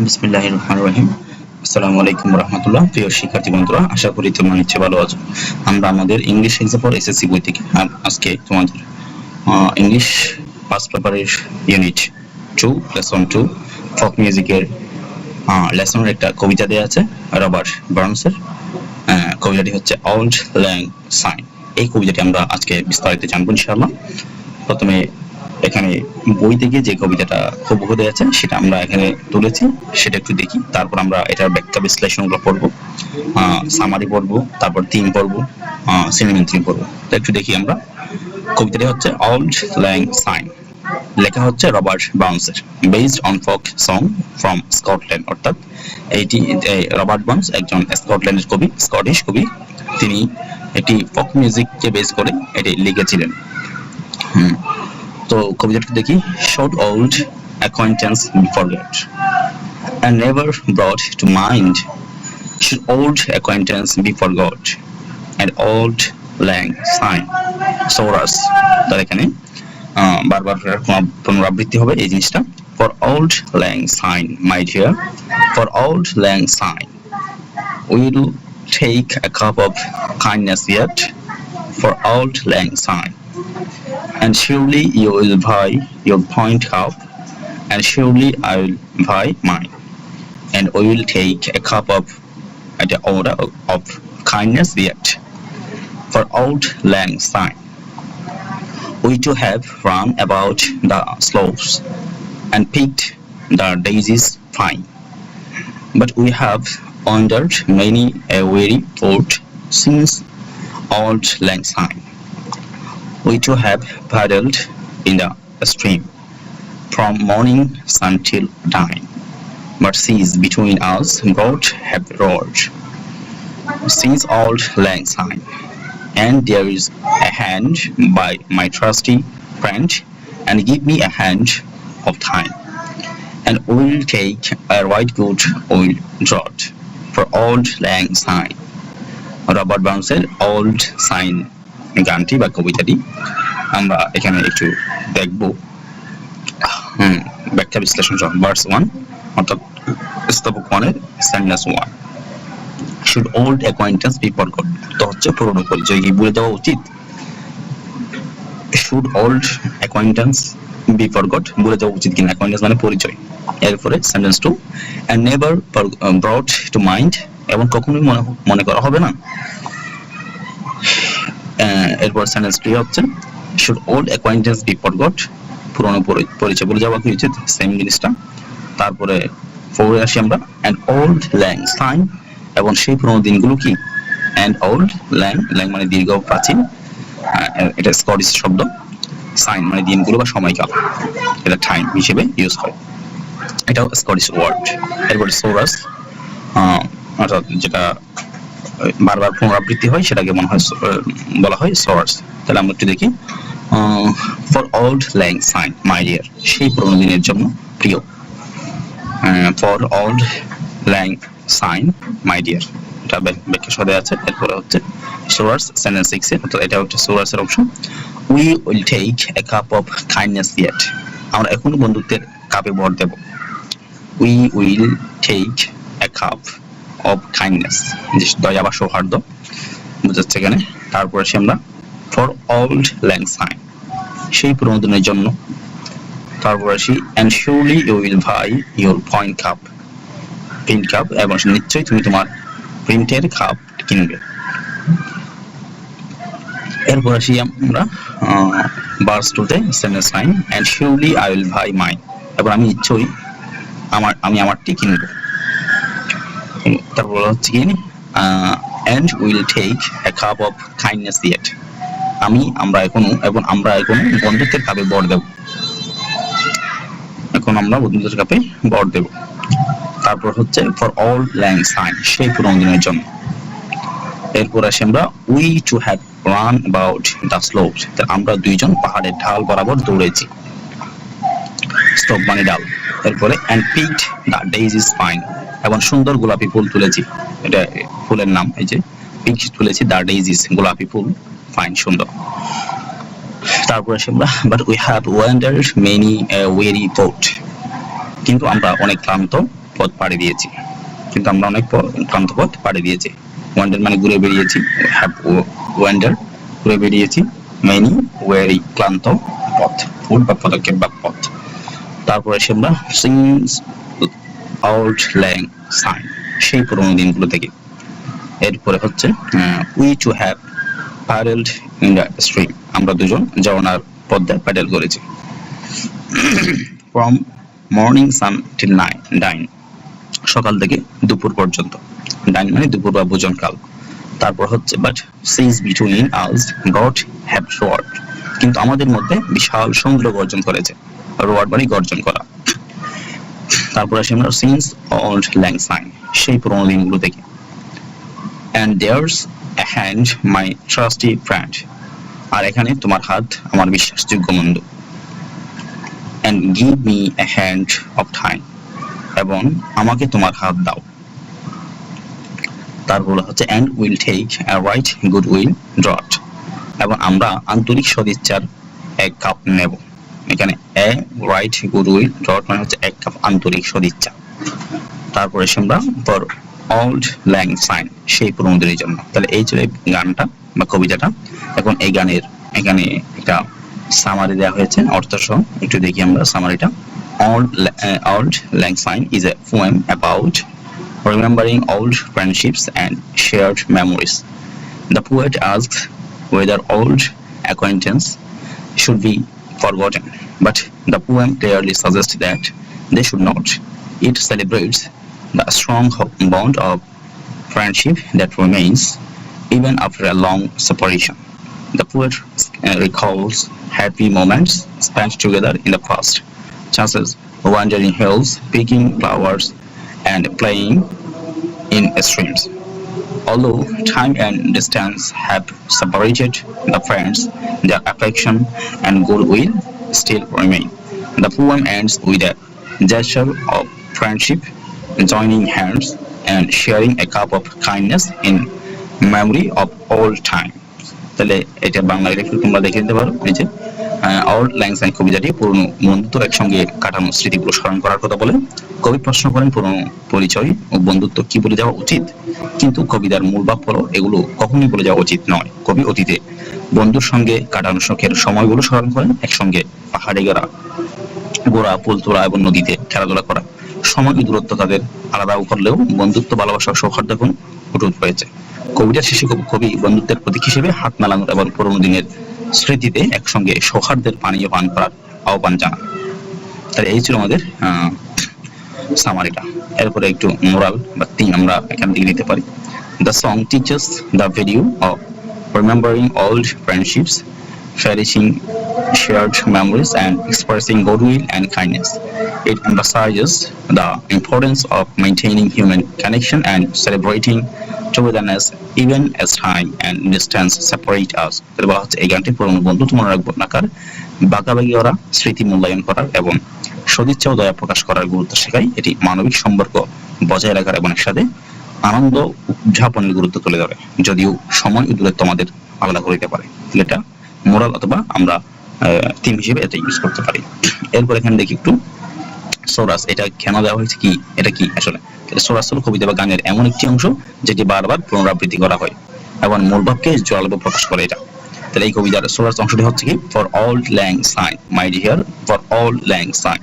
বিসমিল্লাহির রহমানির রহিম। আসসালামু আলাইকুম রাহমাতুল্লাহ। প্রিয় শিক্ষার্থী বন্ধুরা, আশা করি তোমরা নিশ্চয়ই ভালো আছো। আমরা আমাদের ইংলিশ এক্সাম ফর এসএসসি বই থেকে আজকে তোমাদের ইংলিশ ফার্স্ট পেপারের ইউনিট 2 লেসন 2 ফক মিউজিকের লেসনের একটা কবিতা দেওয়া আছে রবার্ট বার্নসের। কবিতাটি হচ্ছে ওল্ড ল্যাং সাইন। এই কবিতাটি আমরা আজকে বিস্তারিত জানবো ইনশাআল্লাহ। প্রথমে এখানে বই থেকে যে কবিতাটা হুবহু দেওয়া আছে সেটা আমরা এখানে তুলেছি, সেটা একটু দেখি। তারপর আমরা এটার ব্যাখ্যা বিশ্লেষণগুলো পড়বো, সামারি পড়বো, তারপর থিম পড়বো, সিনেমেন থিম পড়বো। তো একটু দেখি আমরা। কবিতাটি হচ্ছে ওল্ড ল্যাং সাইন, লেখা হচ্ছে রবার্ট বার্নসের, based on folk song from Scotland. অর্থাৎ এইটি রবার্ট বার্নস একজন স্কটল্যান্ডের কবি, স্কটিশ কবি। তিনি একটি ফোক মিউজিককে বেস করে এটি লিখেছিলেন। তো কবিতাটি দেখি। Should old acquaintance be forgot and never brought to mind? Should old acquaintance be forgot and old lang syne soar us? তার এখানে বারবার পুনরাবৃত্তি হবে এই জিনিসটা। For old lang syne, my dear, for old lang syne, we'll take a cup of kindness yet. For old lang syne, and surely you will buy your pint cup, and surely I will buy mine, and we will take a cup of at the order of kindness yet. For old lang syne, we too have run about the slopes and picked the daisies fine, but we have wandered many a weary port since old lang syne. We too have paddled in the stream from morning sun till dine, but seas between us both have roared since old lang syne. And there is a hand by my trusty friend, and give me a hand of thine, and we'll take a right good oil draught for old lang syne. Robert বার্নসের old syne গানটি বা কবিতাটি আমরা এখানে একটু দেখব। ব্যাখ্যা বিশ্লেষণ সহ ভার্স 1 অর্থাৎ স্তবক 1 এর sentence 1। Should old acquaintance be forgot, তো হচ্ছে পুরনো পরিচয় কি ভুলে যাওয়া উচিত? Should old acquaintance be forgot, ভুলে যাওয়া উচিত কিনা? অ্যাকোয়াইন্টেন্স মানে পরিচয়। এরপরে sentence 2, and never brought to mind, এবং কখনোই মনে করা হবে না। এরপর সেন্টেন্স 3 হচ্ছে should old acquaintance be forgot, পুরনো পরিচয় ভুলে যাওয়া কি উচিত? সেম জিনিসটা। তারপরে 4 এ আসি আমরা, এন্ড ওল্ড ল্যাং সাইন, এবং সেই পুরনো দিনগুলো কি? এন্ড ওল্ড ল্যাং, ল্যাং মানে দীর্ঘ প্রাচীন, এটা স্কটিশ শব্দ। সাইন মানে দিনগুলো বা সময়কাল, এটা টাইম হিসেবে ইউজ হয়, এটাও স্কটিশ ওয়ার্ড। এরপরে সোরাস, অর্থাৎ যেটা বারবার পুনরাবৃত্তি হয় সেটাকে মনে হয় বলা হয় সোর্স। তাহলে আমরা একটু দেখি। For auld lang syne, my dear, সেই পুরনো দিনের জন্য প্রিয়। For auld lang syne, my dear, এটা ব্যাখ্যা সদে আছে। এরপরে হচ্ছে সোর্স সেন্টেন্স 6 এ, অর্থাৎ এটা হচ্ছে সোর্সের option. We will take a cup of kindness yet, আমরা এখনো বন্ধুত্বের কাপে ভর দেব। We will take a cup of kindness, দয়া বা সৌহার্দ্য বুঝাচ্ছে এখানে। তারপর আসি আমরা ফর ওল্ড ল্যাং সাইন, সেই পুরনো দিনের জন্য। তারপর আসি and surely you will buy your pint cup, pint cup, এবং নিশ্চয়ই তুমি তোমার প্রিন্টের কাপ কিনবে। এরপর আসি আমরা ভার্স 2 তে sentence 9, and surely I will buy mine, এবং আমি নিশ্চয়ই আমি আমারটি কিনবো। তারপর হচ্ছে কি and will take a cup of kindness yet, আমরা এখনো বন্ধুত্বের কাপে ভর দেব, আমরা বন্ধুত্বের কাপে ভর দেব। তারপর হচ্ছে ফর ওল্ড ল্যাং সাইন, সেই পুরনো দিনের জন্য। এরপর আসি আমরা we to have run about the slopes, আমরা দুইজন পাহাড়ের ঢাল বরাবর দৌড়েছি, স্লোপ মানে ঢাল। এরপরে and picked the daisies fine, এবং সুন্দর গোলাপি ফুল তুলেছি, এটা ফুলের নাম, এই যে পিক তুলেছি, দ্য ডেইজিস গোলাপি ফুল, ফাইন সুন্দর। তারপর আসি আমরা but we have wandered many a weary port, কিন্তু আমরা অনেক ক্লান্ত পথ পাড়ি দিয়েছি, কিন্তু আমরা অনেক ক্লান্ত পথ পাড়ি দিয়েছি। ওয়ান্ডার মানে ঘুরে বেরিয়েছি, হ্যাভ ওয়ান্ডার ঘুরে বেরিয়েছি, মেনি ওয়েরি ক্লান্ত পথ, ফুট বা পদক্ষেপ বা পথ। তারপরে এসে আমরা সিন্স old lang syne, সেই পুরোনো দিনগুলো থেকে। এরপরে হচ্ছে we to have paddled in the stream, আমরা দুজন ঝর্ণার পদ্মায় প্যাডেল করেছি। from morning sun till night dine, সকাল থেকে দুপুর পর্যন্ত, ডাইন মানে দুপুর বা ভোজনকাল। তারপর হচ্ছে but seas between us god have roared, কিন্তু আমাদের মধ্যে বিশাল সমুদ্র গর্জন করেছে, রোয়ার্ড মানে গর্জন করা। তারপর আসি আমরা সিন্স ওল্ড ল্যাং সাইন, সেই পুরোনো দিনগুলো থেকে। And there's a hand my trusty friend, আর এখানে তোমার হাত আমার বিশ্বাসযোগ্য বন্ধু। And give me a hand of time, এবং আমাকে তোমার হাত দাও। তারপর হচ্ছে and will take a right good will draught, এবং আমরা আন্তরিক সদিচ্ছার এক কাপ নেব। এখানে a right good will draught মানে হচ্ছে এক কাপ আন্তরিক সদিচ্ছা। তারপরে আমরা ফর ওল্ড ল্যাং সাইন, সেই পুরোনো দিনের জন্য। তাহলে এই ছিল গানটা বা কবিতাটা। এখন এই গানের এখানে একটা সামারি দেওয়া হয়েছে অর্থ সহ, একটু দেখি আমরা সামারিটা। Old Lang Syne is a poem about remembering old friendships and shared memories. The poet asks whether old acquaintance should be forgotten, but the poem clearly suggests that they should not. It celebrates the strong bond of friendship that remains even after a long separation. The poet recalls happy moments spent together in the past, such as wandering hills, picking flowers, and playing in streams. Although time and distance have separated the friends, their affection and goodwill still remain. The poem ends with a gesture of friendship, joining hands and sharing a cup of kindness in memory of old time. তাহলে এটা বাংলা একটু তোমরা দেখে নিতে পারো। এই যে old lang sign কবিতাটি পুরনো বন্ধুত্ব একসঙ্গে কাটানো স্মৃতিগুলো স্মরণ করার কথা বলে। কবি প্রশ্ন করেন পুরনো পরিচয় ও বন্ধুত্ব কি বলে যাওয়া উচিত, কিন্তু কবিতার মূল ভাব হলো এগুলো কখনোই বলে যাওয়া উচিত নয়। কবি অতীতে বন্ধুর সঙ্গে কাটানো সুখের সময়গুলো স্মরণ করেন, একসঙ্গে পাহাড়ে ঘোরা, পুল তোলা এবং নদীতে খেলাধুলা করা। সময় দূরত্ব তাদের আলাদা করলেও বন্ধুত্ব, ভালোবাসা, সৌহার্দ্য এখন অটুট রয়েছে। কবিতার শেষে কবি বন্ধুত্বের প্রতীক হিসেবে হাত মেলানোর এবং পুরোনো দিনের স্মৃতিতে একসঙ্গে সৌহার্দ্যের পানীয় পান করার আহ্বান জানান। তাহলে এই ছিল আমাদের সামারিটা। এরপরে একটু মোরাল বা থিম আমরা এখান থেকে নিতে পারি। The song teaches the value of remembering old friendships, cherishing shared memories and expressing goodwill and kindness. It emphasizes the importance of maintaining human connection and celebrating togetherness even as time and distance separate us. এর বলা হচ্ছে এই গানটি পুরনো বন্ধুত্ব মনে রাখার, বাঁকাবাকি করা, স্মৃতি মূল্যায়ন করার এবং সদিচ্ছা ও দয়া প্রকাশ করার গুরুত্ব শেখায়। এটি মানবিক সম্পর্ক বজায় রাখার এবং একসাথে আনন্দ উদযাপনের গুরুত্ব তুলে ধরে, যদিও সময় ও দূরত্ব আমাদের আলাদা করে দিতে পারে। এটা মোরাল অথবা আমরা থিম হিসেবে এটা ইউজ করতে পারি। এরপর এখানে দেখি একটু সোরাস, এটা কেন দেওয়া হয়েছে, কি এটা কি আসলে। সোরাস হলো কবিতা বা গানের এমন একটি অংশ যেটি বারবার পুনরাবৃত্তি করা হয় এবং মূল ভাবকে জোরালোভাবে প্রকাশ করে এটা। তাহলে এই কবিতার সোরাস অংশটি হচ্ছে কি, for auld lang syne my dear, for auld lang syne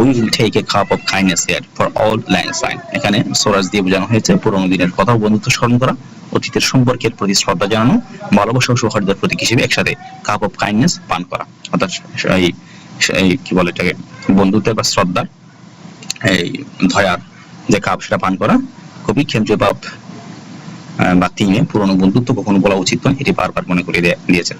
we will take a cup of kindness here, for auld lang syne. এখানে সোরাস দিয়ে বোঝানো হয়েছে পুরোনো দিনের কথা ও বন্ধুত্ব স্মরণ করা, অতীতের সম্পর্কের প্রতি শ্রদ্ধা জানানো, ভালোবাসা ও সৌহার্দ্যের প্রতীক হিসেবে একসাথে কাপ অফ কাইন্ডনেস পান করা। অর্থাৎ এই কি বলে এটাকে, বন্ধুত্বের বা শ্রদ্ধার এই ধয়ার যে কাপ সেটা পান করা। কবি ক্ষেত্রে ভাব বা থিমে পুরনো বন্ধুত্ব কখনো বলা উচিত নয়, এটি বারবার মনে করে দিয়েছেন।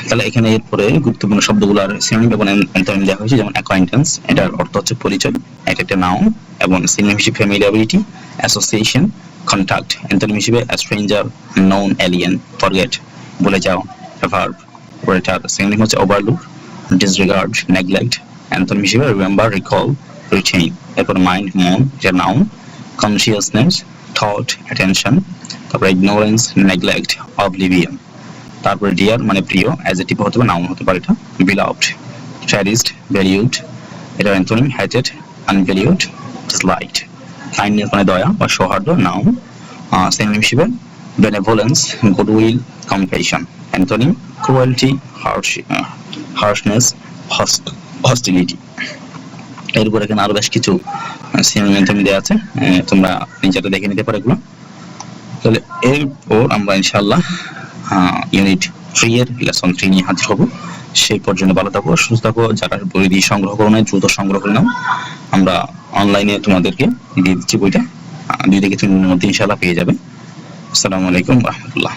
তাহলে এখানে এরপরে গুরুত্বপূর্ণ শব্দগুলোর সিনোনিম এবং অ্যান্টোনিম দেওয়া হয়েছে। যেমন অ্যাকোয়াইন্টেন্স, এটার অর্থ হচ্ছে পরিচয়, এটা একটা নাউন, এবং সিনোনিম হিসেবে ফ্যামিলিয়ারিটি, অ্যাসোসিয়েশন, কন্টাক্ট। অ্যান্টোনিম হিসেবে স্ট্রেঞ্জার, নন, এলিয়েন, ফরগেট, ভুলে যাও, ভার্ব। এটার সিনোনিম হচ্ছে ওভারলুক, ডিসরিগার্ড, নেগলেক্ট। অ্যান্টোনিম হিসেবে রিমেম্বার, রিকল, রিটেইন। এরপর মাইন্ড, মন, এটা নাউন, কনসিয়াসনেস, থট, অ্যাটেনশন। তারপর ইগনোরেন্স, নেগলেক্ট, অবলিভিয়ন। তারপরে ডিয়ার মানে প্রিয়, অ্যাডজেক্টিভ হতে পারে, নাউন হতে পারে এটা। বিলাভড, চেরিশড, ভ্যালিউড, এটা antonym. Hated, unvalued, disliked. Kindness মানে দয়া বা সৌহার্দ্য, নাউন। সিনোনিম হিসেবে benevolence, goodwill, compassion. Antonym cruelty, harshness, hostility. এরপর এখানে আরো বেশ কিছু সিনোনিম দেওয়া আছে, তোমরা নিজেরা দেখে নিতে পারো এগুলো। তাহলে এরপর আমরা ইনশাআল্লাহ ইউনিট 3 এর লেসন 3 নিয়ে হাজির হব। সেই পর্যন্ত ভালো থাকো, সুস্থ থাকো। যারা বই দিয়ে সংগ্রহ করো না, দ্রুত সংগ্রহ করে নাও। আমরা অনলাইনে তোমাদেরকে দিয়ে দিচ্ছি বইটা, 2 থেকে 3 দিনের মধ্যে ইনশাআল্লাহ পেয়ে যাবে। আসসালামু আলাইকুম ওয়া রাহমাতুল্লাহ।